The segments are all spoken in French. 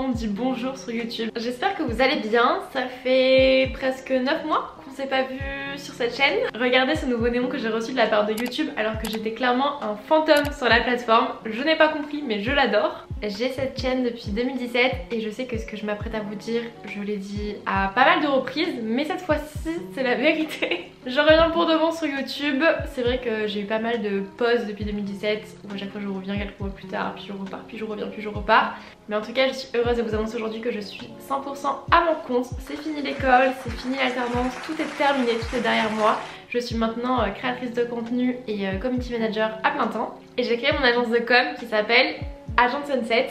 monde dit bonjour sur YouTube. J'espère que vous allez bien, ça fait presque 9 mois qu'on s'est pas vu sur cette chaîne. Regardez ce nouveau néon que j'ai reçu de la part de YouTube alors que j'étais clairement un fantôme sur la plateforme. Je n'ai pas compris mais je l'adore. J'ai cette chaîne depuis 2017 et je sais que ce que je m'apprête à vous dire, je l'ai dit à pas mal de reprises, mais cette fois-ci c'est la vérité. Je reviens pour de bon sur YouTube. C'est vrai que j'ai eu pas mal de pauses depuis 2017 où à chaque fois je reviens quelques mois plus tard, puis je repars, puis je reviens, puis je repars. Mais en tout cas je suis heureuse de vous annoncer aujourd'hui que je suis 100% à mon compte. C'est fini l'école, c'est fini l'alternance, tout est terminé, tout est derrière moi. Je suis maintenant créatrice de contenu et community manager à plein temps. Et j'ai créé mon agence de com qui s'appelle Agent Sunset.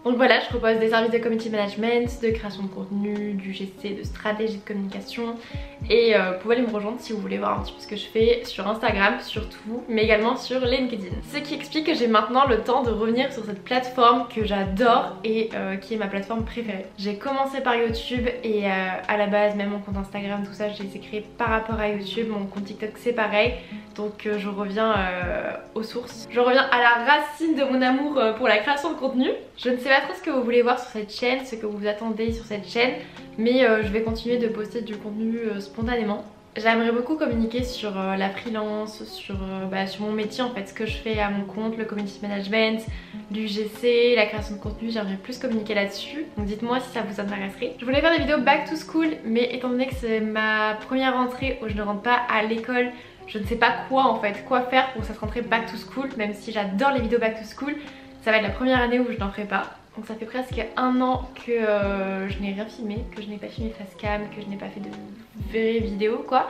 Donc voilà, je propose des services de community management, de création de contenu, du GC, de stratégie de communication. Et vous pouvez aller me rejoindre si vous voulez voir un petit peu ce que je fais sur Instagram surtout, mais également sur LinkedIn. Ce qui explique que j'ai maintenant le temps de revenir sur cette plateforme que j'adore et qui est ma plateforme préférée. J'ai commencé par YouTube et à la base, même mon compte Instagram, tout ça, je les ai créés par rapport à YouTube. Mon compte TikTok c'est pareil. Donc je reviens aux sources. Je reviens à la racine de mon amour pour la création de contenu. Je ne sais pas trop ce que vous voulez voir sur cette chaîne, ce que vous attendez sur cette chaîne, mais je vais continuer de poster du contenu spontanément. J'aimerais beaucoup communiquer sur la freelance, sur mon métier en fait, ce que je fais à mon compte, le community management, l'UGC, la création de contenu, j'aimerais plus communiquer là-dessus. Donc dites-moi si ça vous intéresserait. Je voulais faire des vidéos back to school, mais étant donné que c'est ma première rentrée où je ne rentre pas à l'école, je ne sais pas quoi en fait, quoi faire pour cette rentrée back to school, même si j'adore les vidéos back to school. Ça va être la première année où je n'en ferai pas. Donc ça fait presque un an que je n'ai rien filmé, que je n'ai pas filmé face cam, que je n'ai pas fait de vraies vidéos quoi.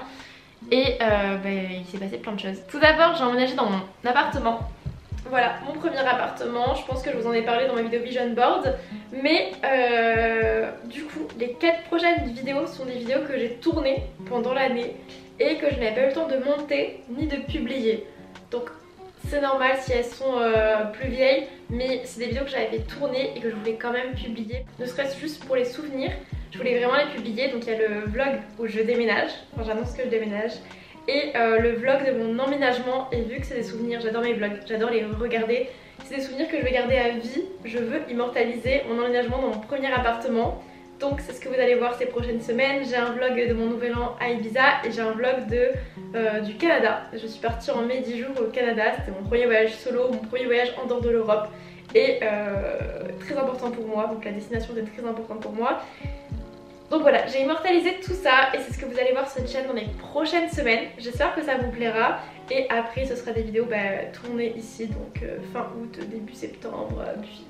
Et il s'est passé plein de choses. Tout d'abord j'ai emménagé dans mon appartement. Voilà, mon premier appartement. Je pense que je vous en ai parlé dans ma vidéo Vision Board. Mais du coup les 4 prochaines vidéos sont des vidéos que j'ai tournées pendant l'année et que je n'avais pas eu le temps de monter ni de publier. Donc c'est normal si elles sont plus vieilles, mais c'est des vidéos que j'avais fait tourner et que je voulais quand même publier, ne serait-ce juste pour les souvenirs. Je voulais vraiment les publier, donc il y a le vlog où je déménage, enfin j'annonce que je déménage, et le vlog de mon emménagement. Et vu que c'est des souvenirs, j'adore mes vlogs, j'adore les regarder, c'est des souvenirs que je vais garder à vie. Je veux immortaliser mon emménagement dans mon premier appartement. Donc c'est ce que vous allez voir ces prochaines semaines. J'ai un vlog de mon nouvel an à Ibiza et j'ai un vlog du Canada. Je suis partie en mai 10 jours au Canada, c'était mon premier voyage solo, mon premier voyage en dehors de l'Europe. Et très important pour moi, donc la destination était très importante pour moi. Donc voilà, j'ai immortalisé tout ça et c'est ce que vous allez voir sur cette chaîne dans les prochaines semaines. J'espère que ça vous plaira. Et après ce sera des vidéos tournées ici, donc fin août, début septembre, puis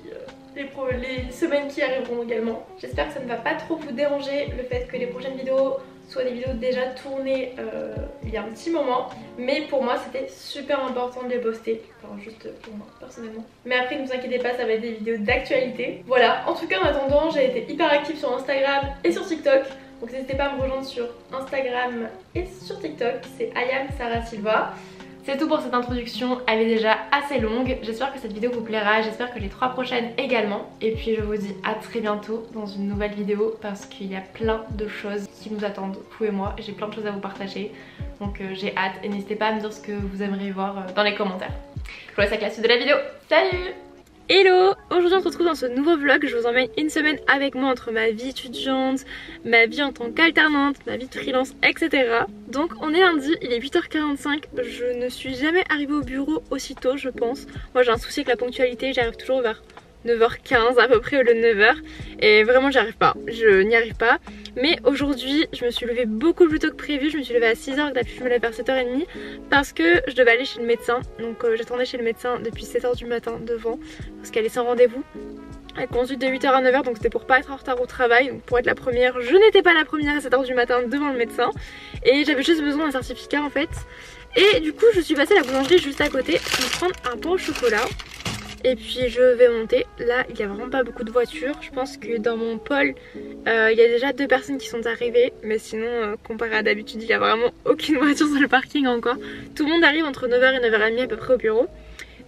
les semaines qui arriveront également. J'espère que ça ne va pas trop vous déranger le fait que les prochaines vidéos soient des vidéos déjà tournées il y a un petit moment. Mais pour moi c'était super important de les poster, enfin juste pour moi personnellement. Mais après ne vous inquiétez pas, ça va être des vidéos d'actualité. Voilà, en tout cas en attendant j'ai été hyper active sur Instagram et sur TikTok. Donc n'hésitez pas à me rejoindre sur Instagram et sur TikTok, c'est Ayam Sarah Silva. C'est tout pour cette introduction, elle est déjà assez longue. J'espère que cette vidéo vous plaira, j'espère que les 3 prochaines également. Et puis je vous dis à très bientôt dans une nouvelle vidéo parce qu'il y a plein de choses qui nous attendent, vous et moi. J'ai plein de choses à vous partager, donc j'ai hâte. Et n'hésitez pas à me dire ce que vous aimeriez voir dans les commentaires. Je vous laisse avec la suite de la vidéo. Salut! Hello! Aujourd'hui on se retrouve dans ce nouveau vlog. Je vous emmène une semaine avec moi entre ma vie étudiante, ma vie en tant qu'alternante, ma vie de freelance, etc. Donc on est lundi, il est 8h45. Je ne suis jamais arrivée au bureau aussitôt je pense. Moi j'ai un souci avec la ponctualité, j'arrive toujours vers 9h15 à peu près au lieu de 9h. Et vraiment j'y arrive pas, je n'y arrive pas. Mais aujourd'hui je me suis levée beaucoup plus tôt que prévu. Je me suis levée à 6h, d'habitude je me lève vers 7h30 parce que je devais aller chez le médecin. Donc j'attendais chez le médecin depuis 7h du matin devant parce qu'elle est sans rendez-vous. Elle consulte de 8h à 9h, donc c'était pour pas être en retard au travail. Donc pour être la première, je n'étais pas la première à 7h du matin devant le médecin. Et j'avais juste besoin d'un certificat en fait. Et du coup je suis passée à la boulangerie juste à côté pour prendre un pain au chocolat. Et puis je vais monter. Là il n'y a vraiment pas beaucoup de voitures. Je pense que dans mon pôle il y a déjà 2 personnes qui sont arrivées. Mais sinon comparé à d'habitude il n'y a vraiment aucune voiture sur le parking encore. Tout le monde arrive entre 9h et 9h30 à peu près au bureau.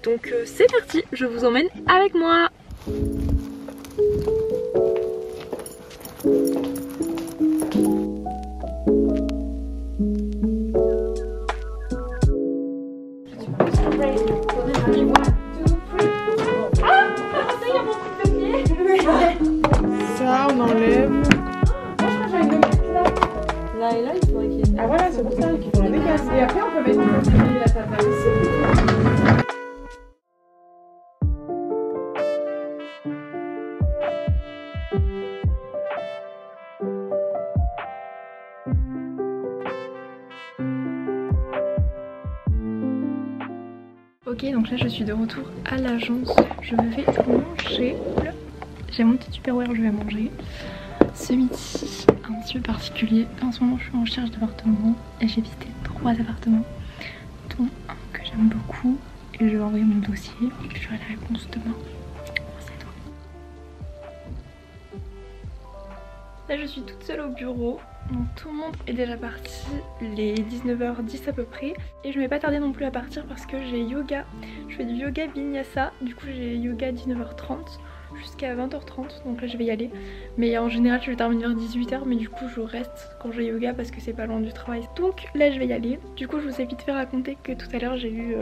Donc c'est parti, je vous emmène avec moi. taille là, il faudrait qu'il y ait une... Ah voilà, c'est pour ça qu'il faut la décaler. Et après, on peut mettre la table aussi. Ok, donc là je suis de retour à l'agence. Je vais manger. J'ai mon petit Tupperware, je vais manger. Ce midi, un petit peu particulier. En ce moment, je suis en recherche d'appartements et j'ai visité 3 appartements, dont un que j'aime beaucoup. Et je vais envoyer mon dossier et j'aurai la réponse demain. C'est tout. Là, je suis toute seule au bureau. Donc, tout le monde est déjà parti, les 19h10 à peu près. Et je ne vais pas tarder non plus à partir parce que j'ai yoga. Je fais du yoga vinyasa. Du coup, j'ai yoga à 19h30 jusqu'à 20h30. Donc là, je vais y aller. Mais en général, je vais terminer vers 18h. Mais du coup, je reste quand j'ai yoga parce que c'est pas loin du travail. Donc là, je vais y aller. Du coup, je vous ai vite fait raconter que tout à l'heure, j'ai eu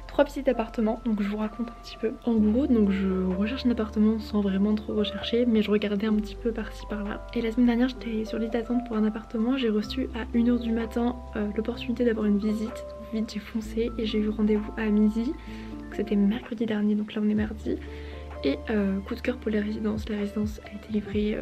3 visites d'appartements, donc je vous raconte un petit peu. En gros, donc je recherche un appartement sans vraiment trop rechercher, mais je regardais un petit peu par-ci par-là. Et la semaine dernière, j'étais sur liste d'attente pour un appartement. J'ai reçu à 1h du matin l'opportunité d'avoir une visite. Vite, j'ai foncé et j'ai eu rendez-vous à midi. C'était mercredi dernier, donc là on est mardi. Et coup de cœur pour les résidences. La résidence a été livrée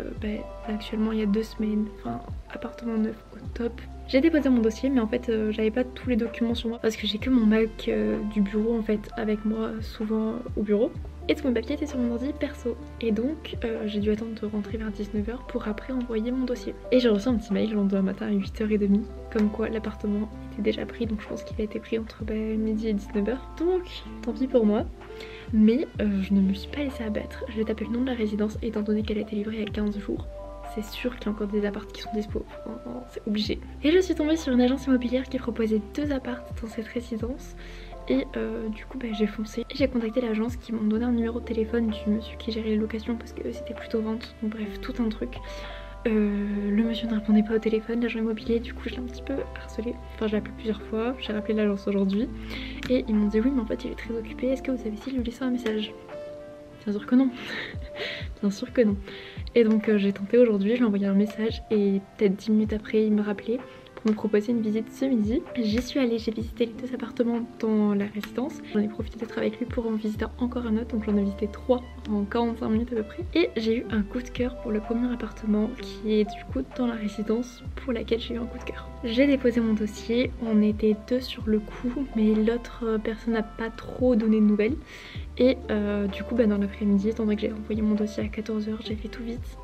actuellement il y a 2 semaines. Enfin, appartement neuf au top. J'ai déposé mon dossier, mais en fait j'avais pas tous les documents sur moi parce que j'ai que mon Mac du bureau en fait avec moi souvent au bureau. Et tous mes papiers étaient sur mon ordi perso. Et donc j'ai dû attendre de rentrer vers 19h pour après envoyer mon dossier. Et j'ai reçu un petit mail le lendemain matin à 8h30 comme quoi l'appartement était déjà pris. Donc je pense qu'il a été pris entre midi et 19h. Donc tant pis pour moi. Mais je ne me suis pas laissée abattre. Je vais taper le nom de la résidence étant donné qu'elle a été livrée il y a 15 jours. C'est sûr qu'il y a encore des apparts qui sont dispo, c'est obligé. Et je suis tombée sur une agence immobilière qui proposait 2 apparts dans cette résidence. Et du coup j'ai foncé et j'ai contacté l'agence qui m'ont donné un numéro de téléphone du monsieur qui gérait les locations parce que c'était plutôt vente. Donc bref, tout un truc. Le monsieur ne répondait pas au téléphone, l'agent immobilier, du coup je l'ai un petit peu harcelé. Enfin je l'ai appelé plusieurs fois, j'ai rappelé l'agence aujourd'hui. Et ils m'ont dit oui mais en fait il est très occupé, est-ce que vous savez s'il lui laisser un message? Bien sûr que non. Bien sûr que non. Et donc j'ai tenté aujourd'hui, je lui ai envoyé un message et peut-être 10 minutes après il me rappelait pour me proposer une visite ce midi. J'y suis allée, j'ai visité les 2 appartements dans la résidence. J'en ai profité d'être avec lui pour en visiter encore un autre, donc j'en ai visité 3 en 45 minutes à peu près. Et j'ai eu un coup de cœur pour le premier appartement qui est du coup dans la résidence pour laquelle j'ai eu un coup de cœur. J'ai déposé mon dossier, on était 2 sur le coup mais l'autre personne n'a pas trop donné de nouvelles. Et du coup dans l'après-midi, étant donné que j'ai envoyé mon dossier à 14h, j'ai fait tout vite.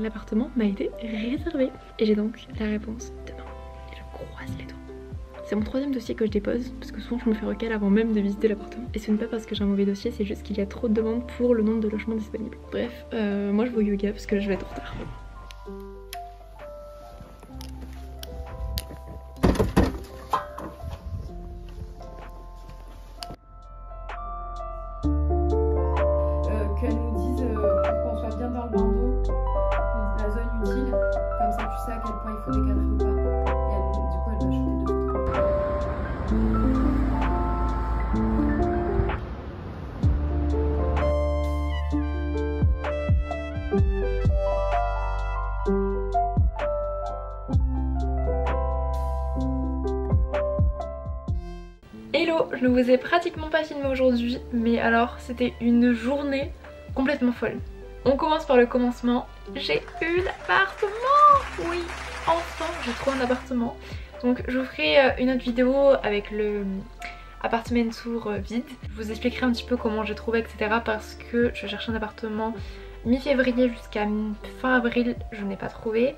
L'appartement m'a été réservé et j'ai donc la réponse demain. Et je croise les doigts. C'est mon 3e dossier que je dépose parce que souvent je me fais recal avant même de visiter l'appartement. Et ce n'est pas parce que j'ai un mauvais dossier, c'est juste qu'il y a trop de demandes pour le nombre de logements disponibles. Bref, moi je vais au yoga parce que je vais être en retard. Qu'elles nous disent pour qu'on soit bien dans le bandeau, la zone utile, comme ça tu sais à quel point il faut décadrer ou pas. Et elle, du coup elle va shooter 2 Hello, je ne vous ai pratiquement pas filmé aujourd'hui, mais alors c'était une journée complètement folle. On commence par le commencement, j'ai eu l'appartement. Oui, enfin j'ai trouvé un appartement. Donc je vous ferai une autre vidéo avec le appartement tour vide. Je vous expliquerai un petit peu comment j'ai trouvé etc. parce que je cherchais un appartement mi-février jusqu'à fin avril, je n'ai pas trouvé.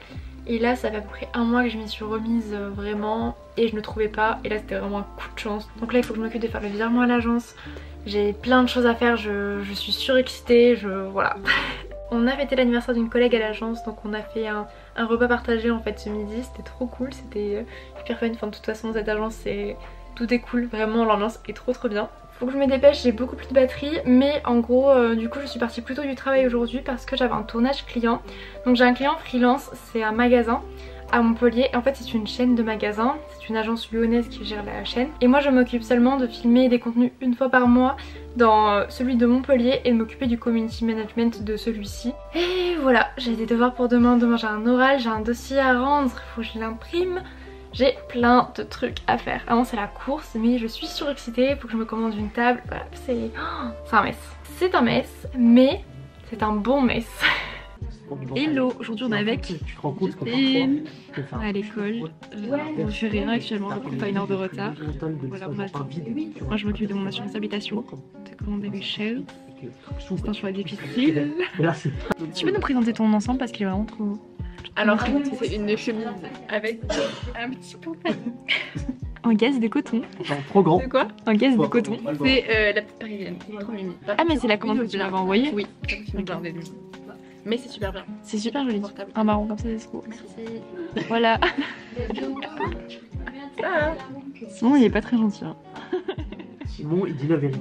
Et là ça fait à peu près 1 mois que je m'y suis remise vraiment et je ne trouvais pas. Et là c'était vraiment un coup de chance. Donc là il faut que je m'occupe de faire le virement à l'agence. J'ai plein de choses à faire, je suis surexcitée, voilà. On a fêté l'anniversaire d'une collègue à l'agence, donc on a fait un repas partagé en fait ce midi. C'était trop cool, c'était hyper fun. Enfin de toute façon cette agence tout est cool, vraiment l'ambiance est trop bien. Faut que je me dépêche, j'ai beaucoup plus de batterie, mais en gros du coup je suis partie plus tôt du travail aujourd'hui parce que j'avais un tournage client. Donc j'ai un client freelance, c'est un magasin à Montpellier. En fait c'est une chaîne de magasins, c'est une agence lyonnaise qui gère la chaîne. Et moi je m'occupe seulement de filmer des contenus une fois par mois dans celui de Montpellier et de m'occuper du community management de celui-ci. Et voilà, j'ai des devoirs pour demain. Demain j'ai un oral, j'ai un dossier à rendre, il faut que je l'imprime. J'ai plein de trucs à faire. Avant c'est la course mais je suis surexcitée, il faut que je me commande une table. Voilà, c'est un mess. C'est un mess mais c'est un bon mess. Hello, aujourd'hui on est avec Justine à l'école. Je fais rien actuellement, donc on a une heure de retard. Voilà, on attend. Moi je m'occupe de mon assurance habitation, de commander les chaises. C'est un choix difficile. Tu peux nous présenter ton ensemble parce qu'il est vraiment trop beau. Alors c'est une chemise avec un petit pantalon en gaze de coton. Trop grand. de quoi? En gaze de coton. C'est la petite parisienne, trop mimi. Ah mais c'est la commande que tu m'avais envoyée? Oui, mais c'est super bien. C'est super joli. Confortable. Un marron comme ça c'est trop. Merci. Voilà. Simon il est pas très gentil. Hein. Simon il dit la vérité.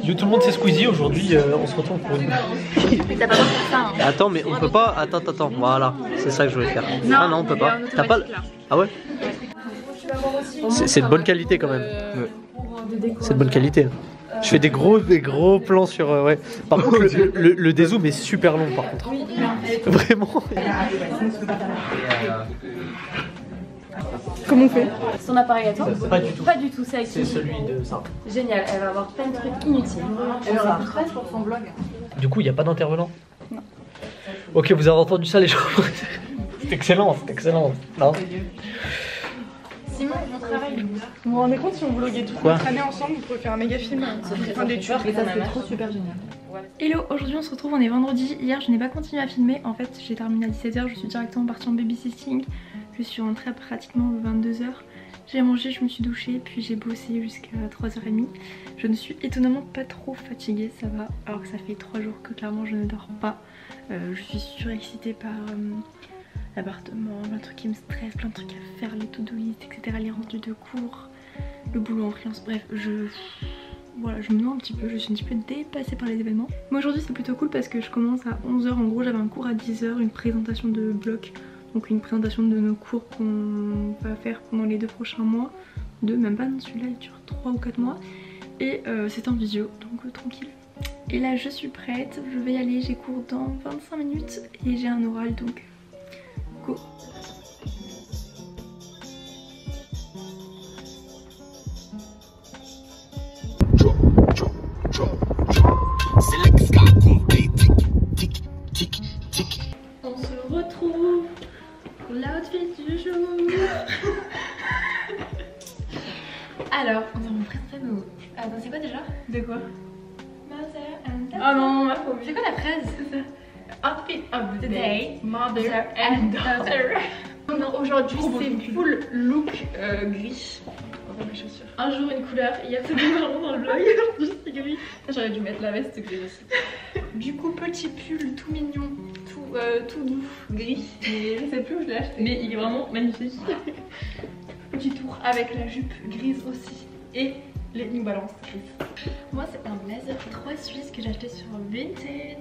Tout Tout le monde sait Squeezie, aujourd'hui on se retrouve pour une... T'as pas besoin de ça. Hein. Attends mais on peut pas... Attends, voilà, c'est ça que je voulais faire. Ah non on peut pas. T'as pas... Ah ouais. C'est de bonne qualité quand même. C'est de bonne qualité. Je fais des gros plans sur... ouais. Par contre le dézoom est super long par contre. Vraiment. Comment on fait? Son appareil à toi? Pas du tout. Pas du tout, c'est avec C'est celui de ça. Génial, elle va avoir plein de trucs inutiles. Elle en a 13 pour son blog. Du coup il n'y a pas d'intervenant? Non. Ok, vous avez entendu ça les gens? C'est excellent, c'est excellent. Non. Simon, mon travail. Vous vous rendez compte si on vloguait toute Quoi notre année ensemble, vous pourriez faire un méga film. Enfin, des tueurs, et ça c'est trop super génial. Hello, aujourd'hui on se retrouve, on est vendredi. Hier je n'ai pas continué à filmer, en fait j'ai terminé à 17h, je suis directement partie en babysitting. Je suis rentrée à pratiquement 22h. J'ai mangé, je me suis douchée, puis j'ai bossé jusqu'à 3h30. Je ne suis étonnamment pas trop fatiguée, ça va, alors que ça fait 3 jours que clairement je ne dors pas. Je suis surexcitée par l'appartement, plein de trucs qui me stressent, plein de trucs à faire, les to-do list, etc. Les rendus de cours, le boulot en freelance, bref, voilà, je me noie un petit peu, je suis un petit peu dépassée par les événements. Mais aujourd'hui c'est plutôt cool parce que je commence à 11h, en gros j'avais un cours à 10h, une présentation de bloc. Donc une présentation de nos cours qu'on va faire pendant les 2 prochains mois. Même pas, non, celui-là il dure 3 ou 4 mois. Et c'est en visio, donc tranquille. Et là je suis prête, je vais y aller, j'ai cours dans 25 minutes et j'ai un oral donc go. On se retrouve pour l'outfit du jour. Alors, on va vous présenter nos... Attends, c'est quoi déjà? De quoi? Mother and daughter. Oh non, ma pauvre. C'est quoi la phrase? Outfit of the day, Mother and daughter. Non, aujourd'hui c'est full look gris. Un jour une couleur, il y a tout le marron dans le vlog, aujourd'hui c'est gris. J'aurais dû mettre la veste grise aussi. Du coup petit pull tout mignon, tout doux, gris. Et je sais plus où je l'ai acheté, mais il est vraiment magnifique. Petit tour avec la jupe grise aussi et les New Balance grises. Moi c'est un blazer 3 suisse que j'ai acheté sur Vinted.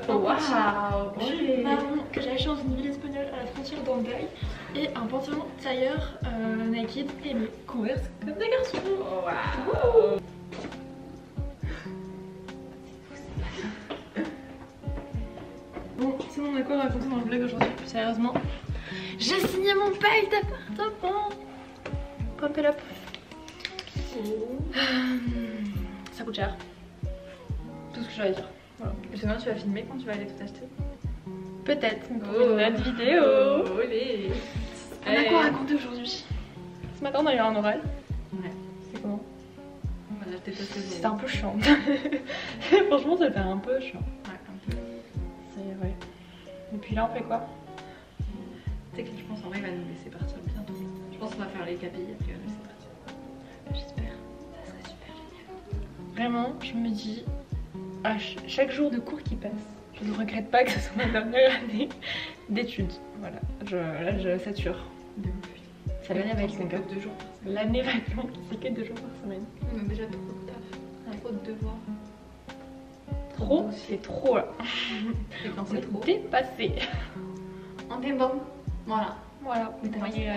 Waouh, Pull marron que j'ai acheté dans une ville espagnole à la frontière d'Andaï. Et un pantalon tailleur naked et mes Converse comme des garçons. Waouh. Bon, sinon on a quoi à raconter dans le vlog aujourd'hui? Sérieusement, j'ai signé mon bail d'appartement. Pump it up. Ça coûte cher. Tout ce que j'allais dire. Voilà. Et sinon tu vas filmer quand tu vas aller tout acheter? Peut-être pour une autre vidéo. Olé. On a quoi à raconter aujourd'hui? Ce matin on a eu un oral. Ouais. C'est comment? C'était un peu chiant. Franchement c'était un peu chiant. Ouais, un peu. C'est vrai. Et puis là on fait quoi? Tu sais que je pense en vrai il va nous laisser partir bientôt. Je pense qu'on va faire les KPI après il va nous laisser partir. J'espère. Ça serait super génial. Vraiment, je me dis, à chaque jour de cours qui passe, je ne regrette pas que ce soit ma dernière année d'études. Voilà, là je sature. L'année va être longue, 2 jours par semaine. L'année va être longue, c'est que 2 jours par semaine. On a déjà trop de taf, trop de devoirs. Trop, c'est trop là. Et quand c'est trop, Dépassé. on est bon. Voilà. Voilà, vous voyez.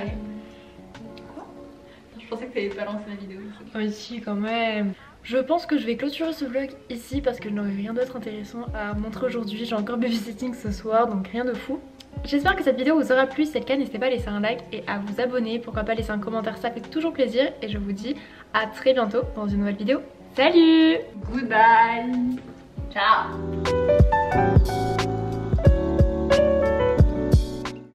Je pensais que tu allais pas lancer la vidéo ici. Oh, ici quand même. Je pense que je vais clôturer ce vlog ici parce que je n'aurai rien d'autre intéressant à montrer aujourd'hui. J'ai encore babysitting ce soir, donc rien de fou. J'espère que cette vidéo vous aura plu. Si c'est le cas, n'hésitez pas à laisser un like et à vous abonner. Pourquoi pas laisser un commentaire, ça fait toujours plaisir. Et je vous dis à très bientôt dans une nouvelle vidéo. Salut! Goodbye. Ciao.